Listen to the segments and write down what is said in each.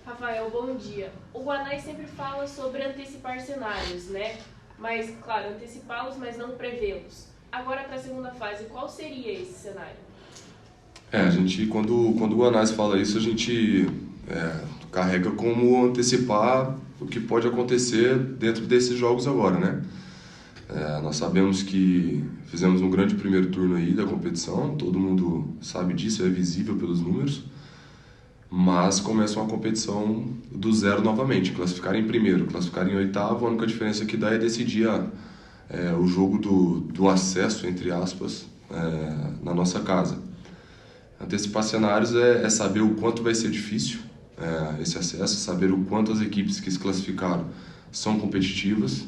Rafael, bom dia. O Guanais sempre fala sobre antecipar cenários, né? Mas, claro, antecipá-los, mas não prevê-los. Agora, para a segunda fase, qual seria esse cenário? A gente, quando o Anais fala isso, a gente carrega como antecipar o que pode acontecer dentro desses jogos agora, né? Nós sabemos que fizemos um grande primeiro turno aí da competição, todo mundo sabe disso, é visível pelos números, mas começa uma competição do zero novamente, classificar em primeiro, classificar em oitavo, a única diferença que dá é decidir o jogo do acesso, entre aspas, na nossa casa. Antecipar cenários é saber o quanto vai ser difícil esse acesso, saber o quanto as equipes que se classificaram são competitivas,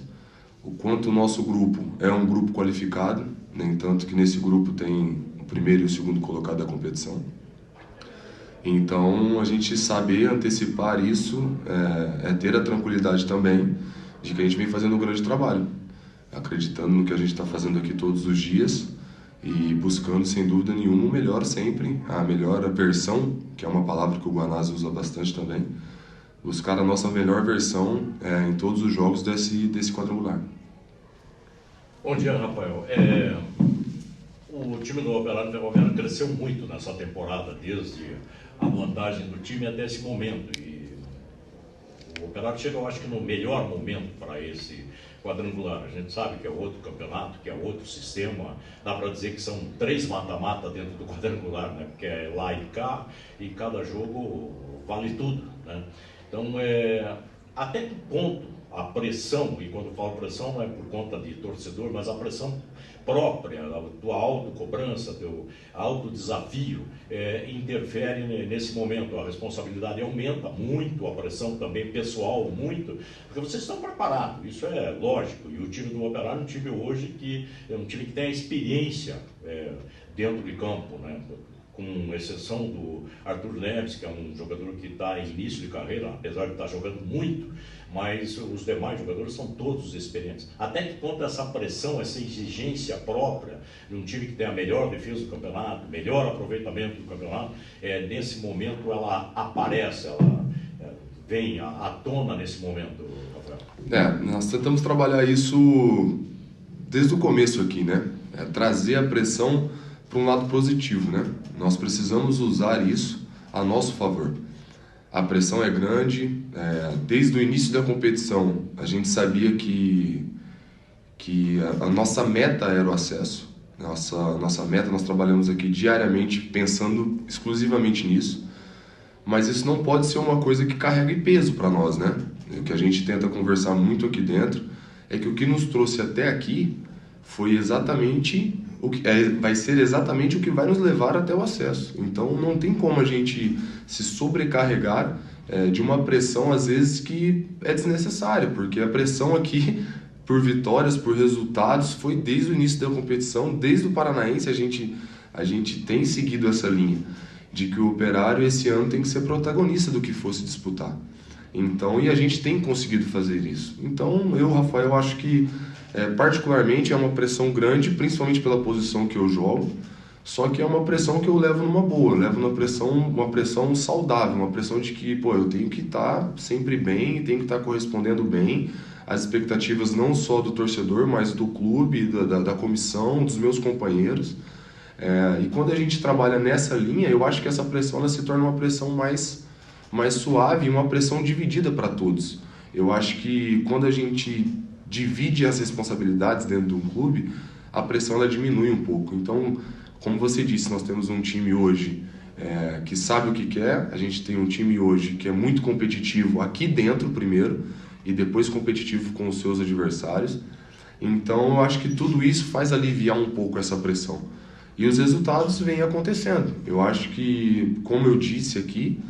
o quanto o nosso grupo é um grupo qualificado, no entanto que nesse grupo tem o primeiro e o segundo colocado da competição. Então, a gente saber antecipar isso é ter a tranquilidade também de que a gente vem fazendo um grande trabalho, acreditando no que a gente está fazendo aqui todos os dias e buscando, sem dúvida nenhuma, o melhor sempre, a melhor versão, que é uma palavra que o Guanás usa bastante também, buscar a nossa melhor versão em todos os jogos desse quadrangular. Bom dia, Rafael. O time do Operário Ferroviário cresceu muito nessa temporada, desde a montagem do time até esse momento. E o Operário chega, eu acho que no melhor momento para esse quadrangular. A gente sabe que é outro campeonato, que é outro sistema. Dá para dizer que são 3 mata-mata dentro do quadrangular, né? Porque é lá e cá, e cada jogo vale tudo, né? Então, até que ponto a pressão, e quando eu falo pressão não é por conta de torcedor, mas a pressão própria, a tua autocobrança, teu autodesafio, interfere nesse momento. A responsabilidade aumenta muito, a pressão também pessoal muito, porque vocês estão preparados, isso é lógico. E o time do Operário é um time hoje que é um time que tem a experiência dentro de campo, né? Com exceção do Arthur Neves, que é um jogador que está em início de carreira, apesar de estar jogando muito, mas os demais jogadores são todos experientes. Até que ponto essa pressão, essa exigência própria de um time que tem a melhor defesa do campeonato, melhor aproveitamento do campeonato, nesse momento ela aparece, ela vem à tona nesse momento, Rafael? Nós tentamos trabalhar isso desde o começo aqui, né? Trazer a pressão para um lado positivo, né? Nós precisamos usar isso a nosso favor. A pressão é grande, desde o início da competição a gente sabia que a nossa meta era o acesso. Nossa meta, nós trabalhamos aqui diariamente pensando exclusivamente nisso, mas isso não pode ser uma coisa que carregue peso para nós, né? O que a gente tenta conversar muito aqui dentro é que o que nos trouxe até aqui foi exatamente vai ser exatamente o que vai nos levar até o acesso. Então não tem como a gente se sobrecarregar de uma pressão às vezes que é desnecessária, porque a pressão aqui por vitórias, por resultados, foi desde o início da competição, desde o Paranaense a gente tem seguido essa linha de que o Operário esse ano tem que ser protagonista do que fosse disputar. Então, e a gente tem conseguido fazer isso. Então, Rafael, acho que particularmente é uma pressão grande, principalmente pela posição que eu jogo, só que é uma pressão que eu levo numa boa, eu levo uma pressão saudável, uma pressão de que eu tenho que estar sempre bem, tenho que estar correspondendo bem às expectativas não só do torcedor, mas do clube, da comissão, dos meus companheiros. E quando a gente trabalha nessa linha, eu acho que essa pressão ela se torna uma pressão mais suave e uma pressão dividida para todos. Eu acho que quando a gente divide as responsabilidades dentro de um clube, a pressão ela diminui um pouco. Então, como você disse, nós temos um time hoje que sabe o que quer, a gente tem um time hoje que é muito competitivo aqui dentro primeiro e depois competitivo com os seus adversários. Então, eu acho que tudo isso faz aliviar um pouco essa pressão. E os resultados vêm acontecendo. Eu acho que, como eu disse aqui,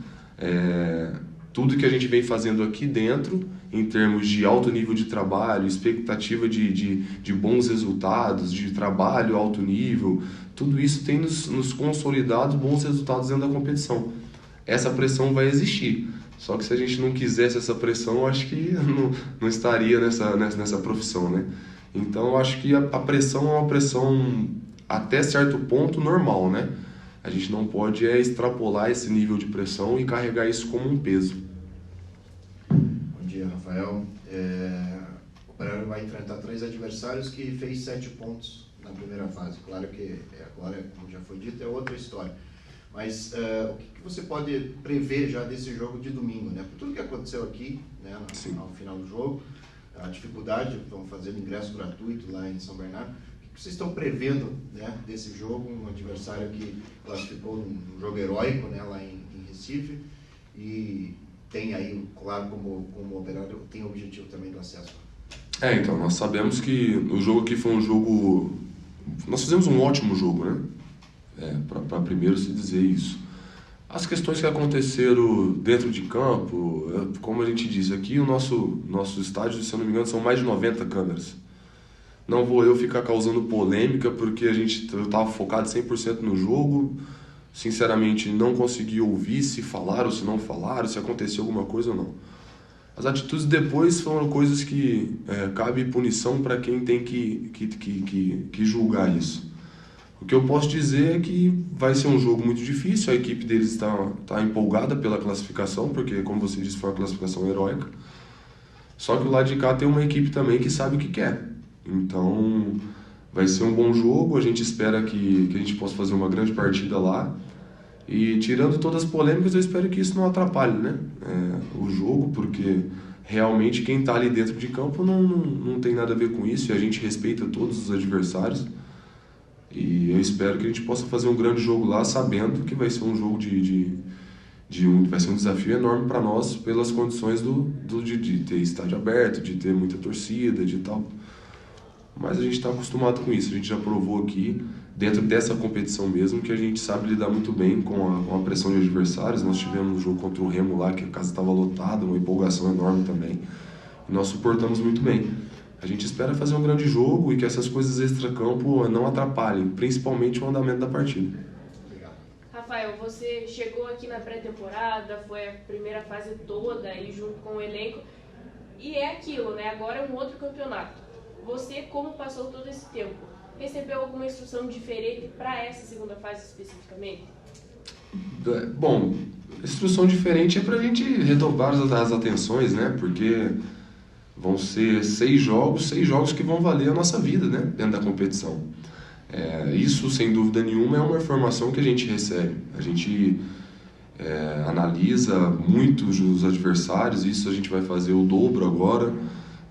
tudo que a gente vem fazendo aqui dentro, em termos de alto nível de trabalho, expectativa de bons resultados, de trabalho alto nível, tudo isso tem nos consolidado bons resultados dentro da competição. Essa pressão vai existir, só que se a gente não quisesse essa pressão, eu acho que não estaria nessa profissão, né? Então eu acho que a pressão é uma pressão até certo ponto normal, né? A gente não pode extrapolar esse nível de pressão e carregar isso como um peso. dia, Rafael. O Operário vai enfrentar 3 adversários que fez 7 pontos na primeira fase. Claro que agora, como já foi dito, é outra história. Mas o que você pode prever já desse jogo de domingo, né? Por tudo que aconteceu aqui, né, ao final do jogo, a dificuldade, vamos fazer ingresso gratuito lá em São Bernardo. O que vocês estão prevendo, né, desse jogo? Um adversário que classificou num jogo heróico, né, lá em Recife, e tem aí, claro, como Operário, tem o objetivo também do acesso. Então, nós sabemos que o jogo aqui foi um jogo... Nós fizemos um ótimo jogo, né? Para primeiro se dizer isso. As questões que aconteceram dentro de campo, como a gente diz aqui, o nosso estádio, se eu não me engano, são mais de 90 câmeras. Não vou eu ficar causando polêmica, porque eu estava focado 100% no jogo. Sinceramente, não consegui ouvir se falaram, se não falaram, se aconteceu alguma coisa ou não. As atitudes depois foram coisas que cabe punição para quem tem que julgar isso. O que eu posso dizer é que vai ser um jogo muito difícil, a equipe deles está empolgada pela classificação, porque, como você disse, foi uma classificação heróica. Só que o lado de cá tem uma equipe também que sabe o que quer. Então, vai ser um bom jogo, a gente espera que a gente possa fazer uma grande partida lá. E tirando todas as polêmicas, eu espero que isso não atrapalhe, né, o jogo, porque realmente quem está ali dentro de campo não tem nada a ver com isso, e a gente respeita todos os adversários. E eu espero que a gente possa fazer um grande jogo lá, sabendo que vai ser um jogo vai ser um desafio enorme para nós, pelas condições de ter estádio aberto, de ter muita torcida, de tal. Mas a gente está acostumado com isso, a gente já provou aqui, dentro dessa competição mesmo, que a gente sabe lidar muito bem com a pressão de adversários. Nós tivemos um jogo contra o Remo lá, que a casa estava lotada, uma empolgação enorme também, e nós suportamos muito bem. A gente espera fazer um grande jogo e que essas coisas extra-campo não atrapalhem, principalmente o andamento da partida. Rafael, você chegou aqui na pré-temporada, foi a primeira fase toda aí junto com o elenco, e é aquilo, né? Agora é um outro campeonato. Você, como passou todo esse tempo, recebeu alguma instrução diferente para essa segunda fase especificamente? Bom, instrução diferente é para a gente retomar as atenções, né? Porque vão ser 6 jogos que vão valer a nossa vida, né? Dentro da competição. Isso, sem dúvida nenhuma, é uma informação que a gente recebe. A gente analisa muito os adversários, isso a gente vai fazer o dobro agora,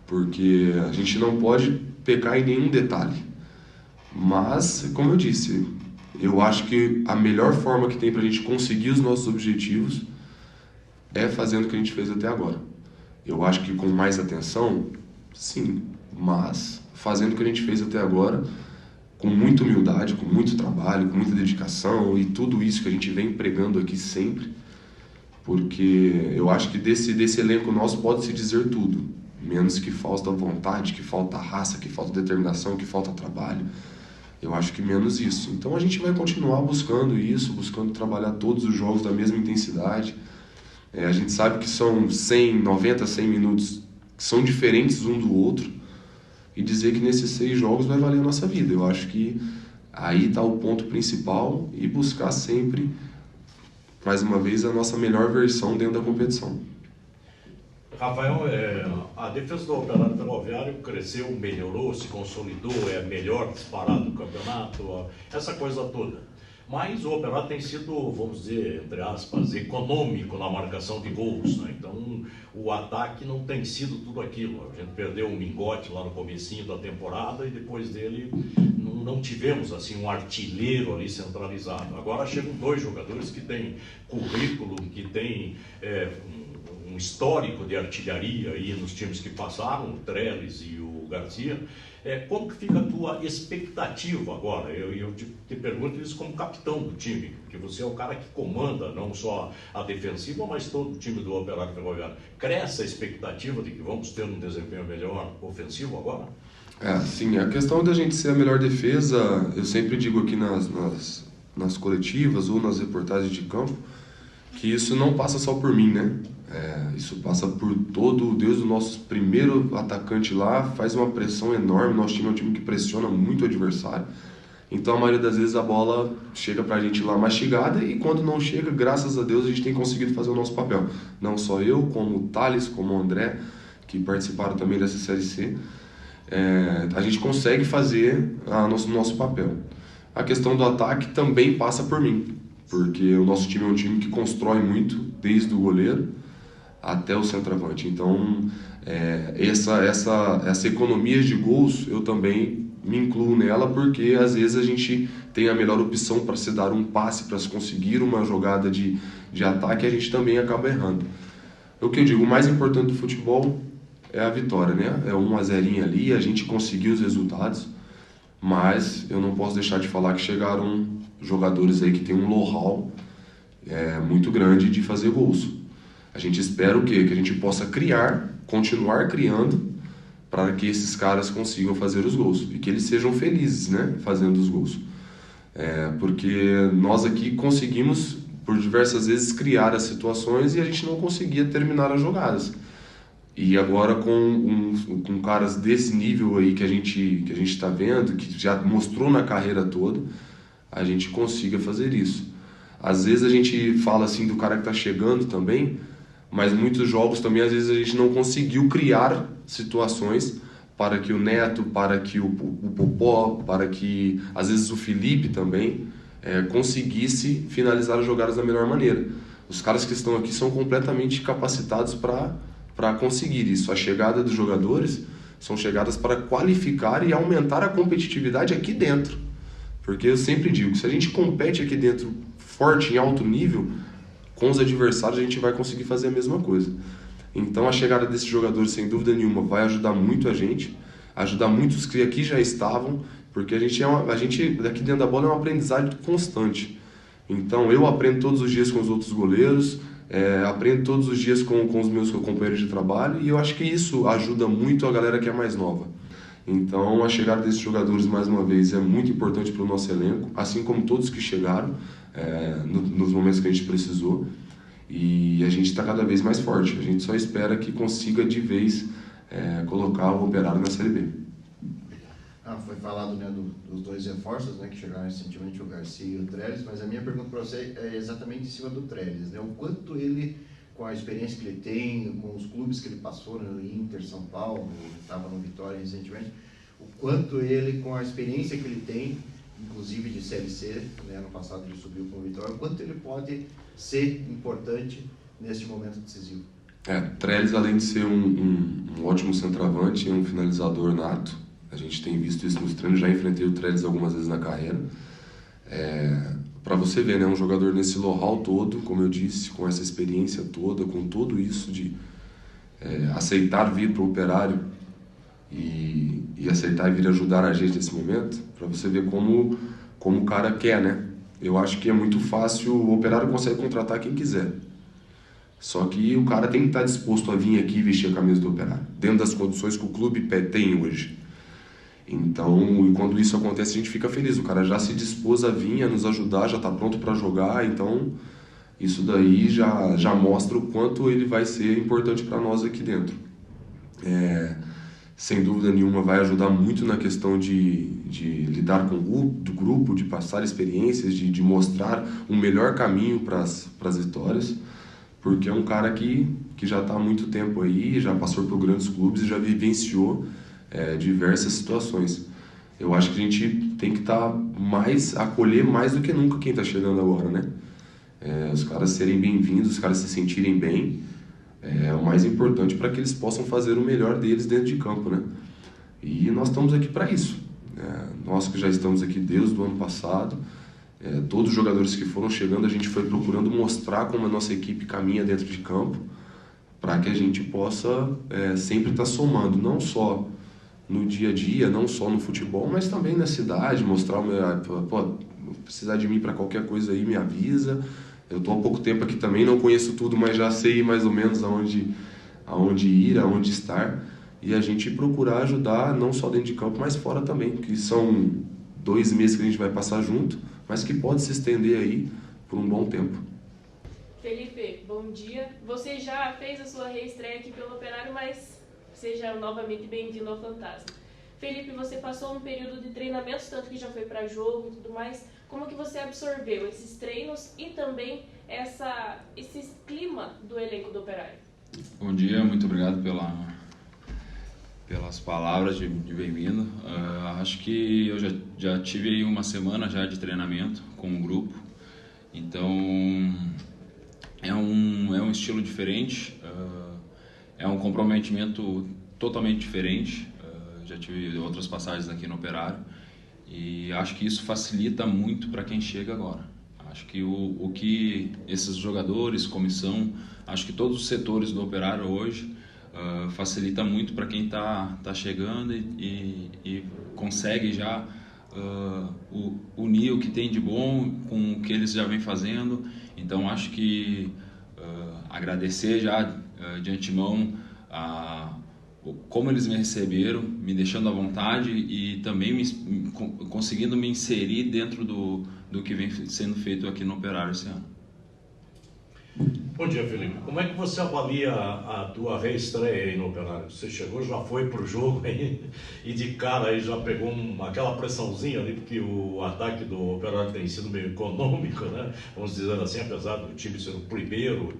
porque a gente não pode pecar em nenhum detalhe. Mas, como eu disse, eu acho que a melhor forma que tem para a gente conseguir os nossos objetivos é fazendo o que a gente fez até agora. Eu acho que com mais atenção, sim, mas fazendo o que a gente fez até agora, com muita humildade, com muito trabalho, com muita dedicação e tudo isso que a gente vem pregando aqui sempre, porque eu acho que desse elenco nosso pode-se dizer tudo, menos que falta vontade, que falta raça, que falta determinação, que falta trabalho. Eu acho que menos isso. Então a gente vai continuar buscando isso, buscando trabalhar todos os jogos da mesma intensidade. A gente sabe que são 90, 100 minutos que são diferentes um do outro, e dizer que nesses 6 jogos vai valer a nossa vida. Eu acho que aí está o ponto principal, e buscar sempre, mais uma vez, a nossa melhor versão dentro da competição. Rafael, a defesa do Operário Ferroviário cresceu, melhorou, se consolidou, é melhor disparado do campeonato, essa coisa toda. Mas o Operário tem sido, vamos dizer, entre aspas, econômico na marcação de gols, né? Então o ataque não tem sido tudo aquilo. A gente perdeu um Mingote lá no comecinho da temporada e depois dele não tivemos assim um artilheiro ali centralizado. Agora chegam 2 jogadores que têm currículo, que têm um histórico de artilharia aí nos times que passaram, o Trellis e o Garcia. Como que fica a tua expectativa agora? Eu te pergunto isso como capitão do time, porque você é o cara que comanda não só a defensiva, mas todo o time do Operário Ferroviário. Cresce a expectativa de que vamos ter um desempenho melhor ofensivo agora? Sim, a questão da gente ser a melhor defesa, eu sempre digo aqui nas coletivas ou nas reportagens de campo, que isso não passa só por mim, né? Isso passa por desde o nosso primeiro atacante lá, faz uma pressão enorme. Nosso time é um time que pressiona muito o adversário, então a maioria das vezes a bola chega pra gente lá mastigada, e quando não chega, graças a Deus, a gente tem conseguido fazer o nosso papel. Não só eu, como o Thales, como o André, que participaram também dessa Série C, a gente consegue fazer nosso papel. A questão do ataque também passa por mim, porque o nosso time é um time que constrói muito, desde o goleiro até o centroavante. Então, essa economia de gols, eu também me incluo nela, porque às vezes a gente tem a melhor opção para se dar um passe, para se conseguir uma jogada de ataque, e a gente também acaba errando. O que eu digo, o mais importante do futebol é a vitória, né? É 1-0 ali, a gente conseguiu os resultados, mas eu não posso deixar de falar que chegaram jogadores aí que tem um know-how muito grande de fazer gols. A gente espera o quê? Que a gente possa continuar criando, para que esses caras consigam fazer os gols e que eles sejam felizes, né, fazendo os gols. Porque nós aqui conseguimos, por diversas vezes, criar as situações e a gente não conseguia terminar as jogadas. E agora com caras desse nível aí que a gente está vendo, que já mostrou na carreira toda, a gente consiga fazer isso. Às vezes a gente fala assim do cara que está chegando também, mas muitos jogos também às vezes a gente não conseguiu criar situações para que o Neto, para que o Popó, para que às vezes o Felipe também conseguisse finalizar as jogadas da melhor maneira. Os caras que estão aqui são completamente capacitados para conseguir isso. A chegada dos jogadores são chegadas para qualificar e aumentar a competitividade aqui dentro. Porque eu sempre digo que se a gente compete aqui dentro forte, em alto nível, com os adversários a gente vai conseguir fazer a mesma coisa. Então a chegada desses jogadores, sem dúvida nenhuma, vai ajudar muito a gente, ajudar muitos que aqui já estavam, porque a gente aqui dentro da bola é uma aprendizagem constante. Então eu aprendo todos os dias com os outros goleiros, aprendo todos os dias com os meus companheiros de trabalho, e eu acho que isso ajuda muito a galera que é mais nova. Então a chegada desses jogadores, mais uma vez, é muito importante para o nosso elenco, assim como todos que chegaram nos momentos que a gente precisou. E a gente está cada vez mais forte. A gente só espera que consiga de vez colocar o Operário na Série B. Foi falado, né, dos dois reforços, né, que chegaram recentemente, o Garcia e o Trellis, mas a minha pergunta para você é exatamente em cima do Trellis, né? O quanto ele, com a experiência que ele tem, com os clubes que ele passou, no Inter, São Paulo, estava no Vitória recentemente, o quanto ele, com a experiência que ele tem, inclusive de Série C, né, ano passado ele subiu com o Vitória, o quanto ele pode ser importante neste momento decisivo? Trellis, além de ser um ótimo centroavante, é um finalizador nato. A gente tem visto isso nos treinos, já enfrentei o Trellis algumas vezes na carreira. Para você ver, né, um jogador nesse know-how todo, como eu disse, com essa experiência toda, com tudo isso de aceitar vir para o Operário e aceitar vir ajudar a gente nesse momento, para você ver como o cara quer, né? Eu acho que é muito fácil, o Operário consegue contratar quem quiser. Só que o cara tem que estar disposto a vir aqui e vestir a camisa do Operário, dentro das condições que o clube tem hoje. Então, quando isso acontece, a gente fica feliz. O cara já se dispôs a vir, a nos ajudar, já está pronto para jogar. Então, isso daí já mostra o quanto ele vai ser importante para nós aqui dentro. Sem dúvida nenhuma, vai ajudar muito na questão de lidar com o grupo, de passar experiências, de mostrar um melhor caminho para as vitórias. Porque é um cara que já está há muito tempo aí, já passou por grandes clubes e já vivenciou diversas situações. Eu acho que a gente tem que acolher mais do que nunca quem está chegando agora, né? Os caras serem bem-vindos, os caras se sentirem bem, é o mais importante para que eles possam fazer o melhor deles dentro de campo, né? E nós estamos aqui para isso. Nós que já estamos aqui desde o ano passado, todos os jogadores que foram chegando, a gente foi procurando mostrar como a nossa equipe caminha dentro de campo, para que a gente possa sempre estar somando, não só no dia a dia, não só no futebol, mas também na cidade, mostrar precisar de mim para qualquer coisa aí, me avisa. Eu estou há pouco tempo aqui também, não conheço tudo, mas já sei mais ou menos aonde ir, aonde estar, e a gente procurar ajudar não só dentro de campo, mas fora também, que são 2 meses que a gente vai passar junto, mas que pode se estender aí por um bom tempo. Felipe, bom dia. Você já fez a sua reestreia aqui pelo Operário, mas seja novamente bem-vindo ao Fantasma. Felipe, você passou um período de treinamentos, tanto que já foi para jogo e tudo mais. Como que você absorveu esses treinos e também esse clima do elenco do Operário? Bom dia, muito obrigado pelas palavras de bem-vindo. Acho que eu já tive aí uma semana já de treinamento com o grupo, então é um estilo diferente, é um comprometimento totalmente diferente. Já tive outras passagens aqui no Operário e acho que isso facilita muito para quem chega agora. Acho que o que esses jogadores, comissão, acho que todos os setores do Operário hoje facilita muito para quem está chegando e consegue já unir o que tem de bom com o que eles já vêm fazendo. Então acho que agradecer já de antemão como eles me receberam, me deixando à vontade e também conseguindo me inserir dentro do que vem sendo feito aqui no Operário esse ano. Bom dia, Felipe. Como é que você avalia a tua reestreia aí no Operário? Você chegou, já foi pro jogo aí e de cara aí já pegou aquela pressãozinha ali, porque o ataque do Operário tem sido meio econômico, né? Vamos dizer assim, apesar do time ser o primeiro,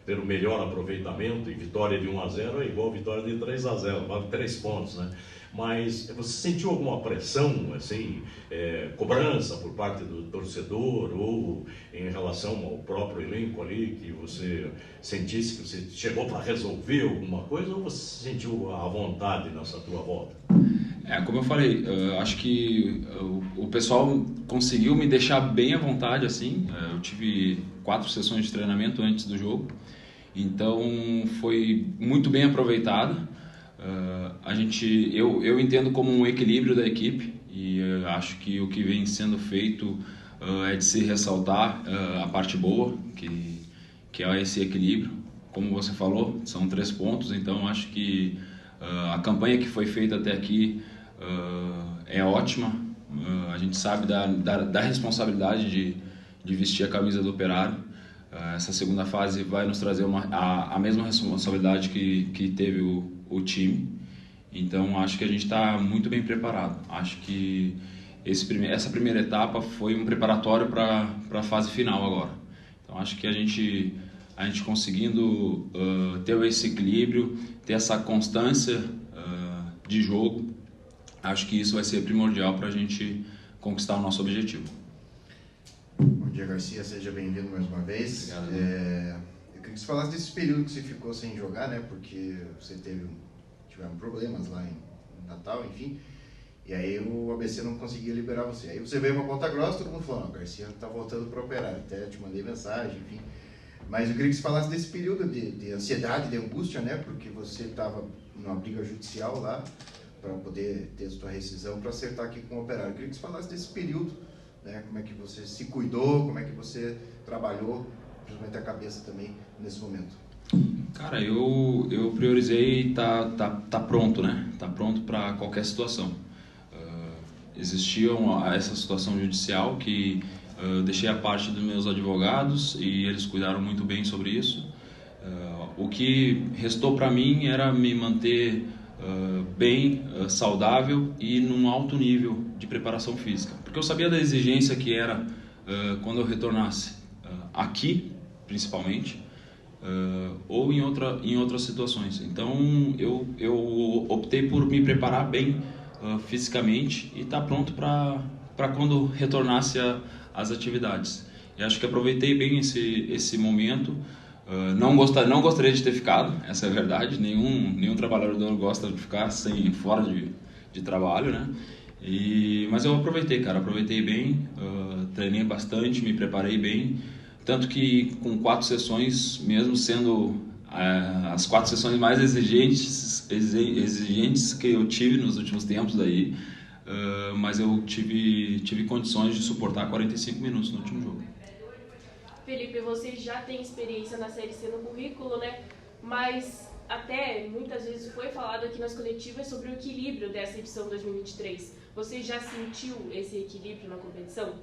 ter o melhor aproveitamento, e vitória de 1-0 é igual vitória de 3-0, vale 3 pontos, né? Mas você sentiu alguma pressão, assim, cobrança por parte do torcedor ou em relação ao próprio elenco ali, que você sentisse que você chegou para resolver alguma coisa, ou você sentiu a vontade nessa tua volta? Como eu falei, acho que o pessoal conseguiu me deixar bem à vontade, assim. Eu tive 4 sessões de treinamento antes do jogo, então foi muito bem aproveitado. Eu entendo como um equilíbrio da equipe e acho que o que vem sendo feito é de se ressaltar a parte boa, que é esse equilíbrio. Como você falou, são 3 pontos, então acho que a campanha que foi feita até aqui é ótima. A gente sabe da responsabilidade de vestir a camisa do Operário. Essa segunda fase vai nos trazer a mesma responsabilidade que teve o time, então acho que a gente está muito bem preparado. Acho que essa primeira etapa foi um preparatório para a fase final agora. Então acho que a gente conseguindo ter esse equilíbrio, ter essa constância de jogo, acho que isso vai ser primordial para a gente conquistar o nosso objetivo. Bom dia, Garcia, seja bem-vindo mais uma vez. Obrigado. Eu queria que você falasse desse período que você ficou sem jogar, né? Porque você tiveram problemas lá em Natal, enfim. E aí o ABC não conseguia liberar você. Aí você veio uma Ponta Grossa, todo mundo falou, não, o Garcia está voltando para Operário. Até te mandei mensagem, enfim. Mas eu queria que você falasse desse período de ansiedade, de angústia, né? Porque você estava numa briga judicial lá para poder ter a sua rescisão para acertar aqui com o Operário. Eu queria que você falasse desse período, né? Como é que você se cuidou, como é que você trabalhou, principalmente a cabeça também, nesse momento. Cara, eu priorizei tá pronto, né? Tá pronto para qualquer situação. Existia essa situação judicial que eu deixei a parte dos meus advogados e eles cuidaram muito bem sobre isso. O que restou para mim era me manter bem, saudável e num alto nível de preparação física, porque eu sabia da exigência que era quando eu retornasse aqui, principalmente, ou em outras situações. Então eu optei por me preparar bem fisicamente e estar pronto para quando retornasse às atividades. E acho que aproveitei bem esse momento. Não gostaria de ter ficado, essa é a verdade. Nenhum trabalhador gosta de ficar fora de trabalho, né? Mas eu aproveitei bem, treinei bastante, me preparei bem, tanto que com 4 sessões, mesmo sendo as 4 sessões mais exigentes que eu tive nos últimos tempos daí, mas eu tive condições de suportar 45 minutos no último jogo. Felipe, você já tem experiência na Série C no currículo, né? Mas até muitas vezes foi falado aqui nas coletivas sobre o equilíbrio dessa edição 2023. Você já sentiu esse equilíbrio na competição?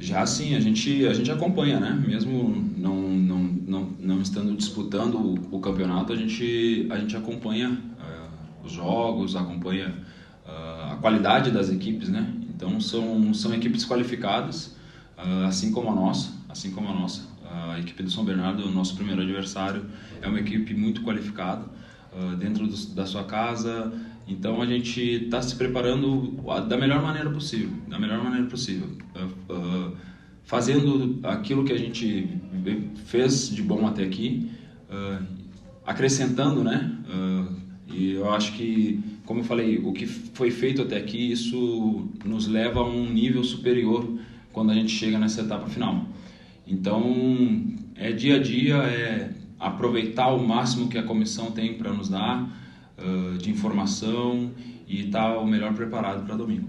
Já sim, a gente acompanha, né? Mesmo não estando disputando o campeonato, a gente acompanha os jogos, acompanha a qualidade das equipes, né? Então são equipes qualificadas, assim como a nossa. A equipe do São Bernardo, o nosso primeiro adversário, é uma equipe muito qualificada. dentro da sua casa. Então a gente está se preparando da melhor maneira possível, fazendo aquilo que a gente fez de bom até aqui, acrescentando, né? E eu acho que, como eu falei, o que foi feito até aqui, isso nos leva a um nível superior quando a gente chega nessa etapa final. Então, dia a dia, aproveitar o máximo que a comissão tem para nos dar de informação e estar o melhor preparado para domingo.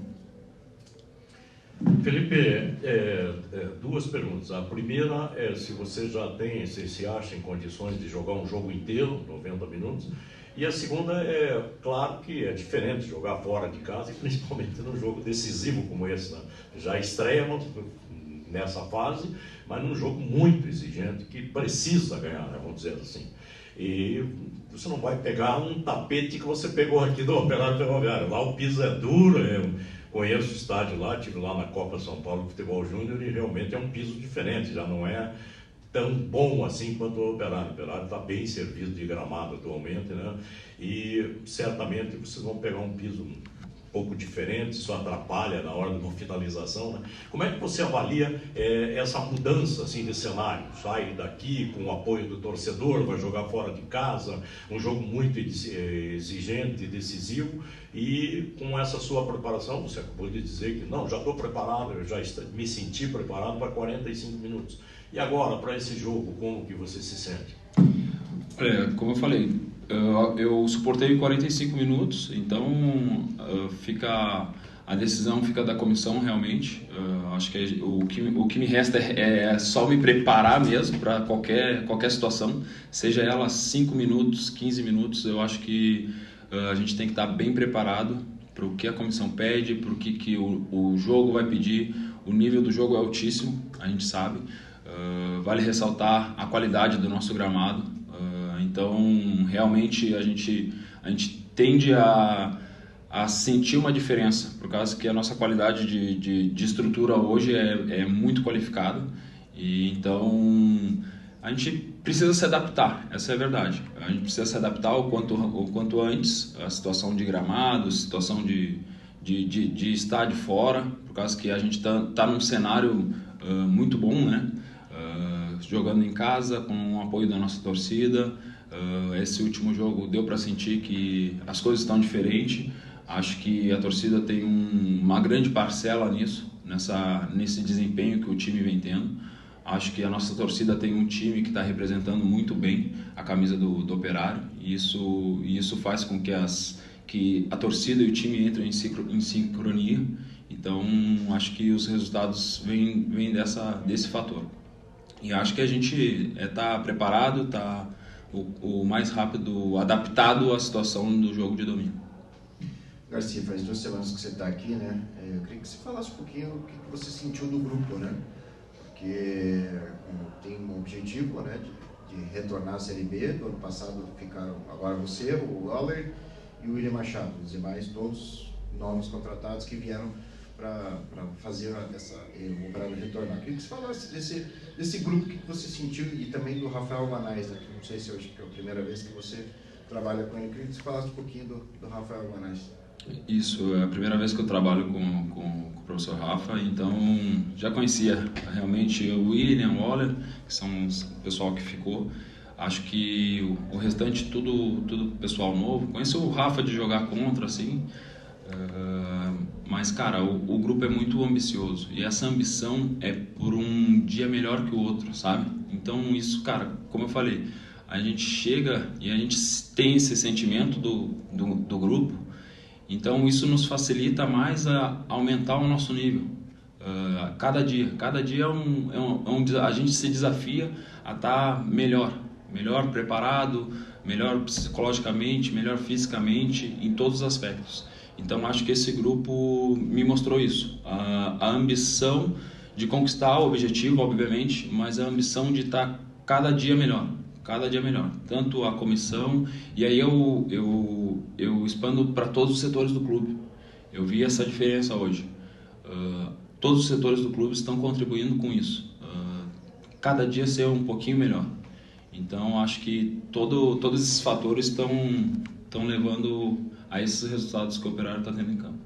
Felipe, duas perguntas. A primeira é se você já se acha em condições de jogar um jogo inteiro, 90 minutos. E a segunda claro que é diferente jogar fora de casa e principalmente num jogo decisivo como esse, né? Já estreamos nessa fase, mas num jogo muito exigente que precisa ganhar, né? Vamos dizer assim. E você não vai pegar um tapete que você pegou aqui do Operário Ferroviário. Lá o piso é duro, eu conheço o estádio lá, estive lá na Copa São Paulo Futebol Júnior e realmente é um piso diferente, já não é tão bom assim quanto o Operário. O Operário está bem servido de gramado atualmente, né? E certamente vocês vão pegar um piso um pouco diferente, isso atrapalha na hora de uma finalização, né? Como é que você avalia essa mudança assim, de cenário? Sai daqui com o apoio do torcedor, vai jogar fora de casa, um jogo muito exigente, decisivo, e com essa sua preparação, você acabou de dizer que não, já estou preparado, eu já me senti preparado para 45 minutos. E agora, para esse jogo, como que você se sente? Olha, como eu falei, eu suportei 45 minutos, então a decisão fica da comissão realmente. Acho que o que me resta é só me preparar mesmo para qualquer situação, seja ela 5 minutos, 15 minutos. Eu acho que a gente tem que estar bem preparado para o que a comissão pede, para o que o jogo vai pedir. O nível do jogo é altíssimo, a gente sabe. Vale ressaltar a qualidade do nosso gramado. Então, realmente, a gente tende a sentir uma diferença, por causa que a nossa qualidade de estrutura hoje é muito qualificada. E, então, a gente precisa se adaptar, essa é a verdade. A gente precisa se adaptar o quanto antes, a situação de gramado, a situação de estádio fora, por causa que a gente tá num cenário muito bom, né? Jogando em casa, com o apoio da nossa torcida. Esse último jogo deu para sentir que as coisas estão diferentes. Acho que a torcida tem uma grande parcela nisso, nesse desempenho que o time vem tendo. Acho que a nossa torcida tem um time que está representando muito bem a camisa do Operário, e isso faz com que a torcida e o time entrem em sincronia. Então, acho que os resultados vêm desse fator. E acho que a gente está preparado, está o mais rápido adaptado à situação do jogo de domingo. Garcia, faz 2 semanas que você está aqui, né? Eu queria que você falasse um pouquinho o que você sentiu do grupo, né? Porque tem um objetivo, né, de retornar à Série B. Do ano passado ficaram agora você, o Waller e o William Machado, os demais todos novos contratados que vieram para fazer o Operário retornar. Eu queria que você falasse desse grupo que você sentiu e também do Rafael Manais, né, que não sei se hoje é a primeira vez que você trabalha com ele. Eu queria que você falasse um pouquinho do Rafael Manais. Isso, é a primeira vez que eu trabalho com o professor Rafa, então já conhecia realmente o William, o Waller, que são o pessoal que ficou. Acho que o restante tudo pessoal novo. Conheci o Rafa de jogar contra, assim, mas, cara, o grupo é muito ambicioso, e essa ambição é por um dia melhor que o outro, sabe? Então isso, cara, como eu falei, a gente chega e a gente tem esse sentimento do grupo. Então isso nos facilita mais a aumentar o nosso nível. Cada dia a gente se desafia a estar melhor preparado, melhor psicologicamente, melhor fisicamente, em todos os aspectos. Então acho que esse grupo me mostrou isso, a ambição de conquistar o objetivo, obviamente, mas a ambição de estar cada dia melhor, tanto a comissão, e aí eu expando para todos os setores do clube. Eu vi essa diferença hoje. Todos os setores do clube estão contribuindo com isso, cada dia ser um pouquinho melhor. Então, acho que todos esses fatores estão levando a esses resultados que o Operário está tendo em campo.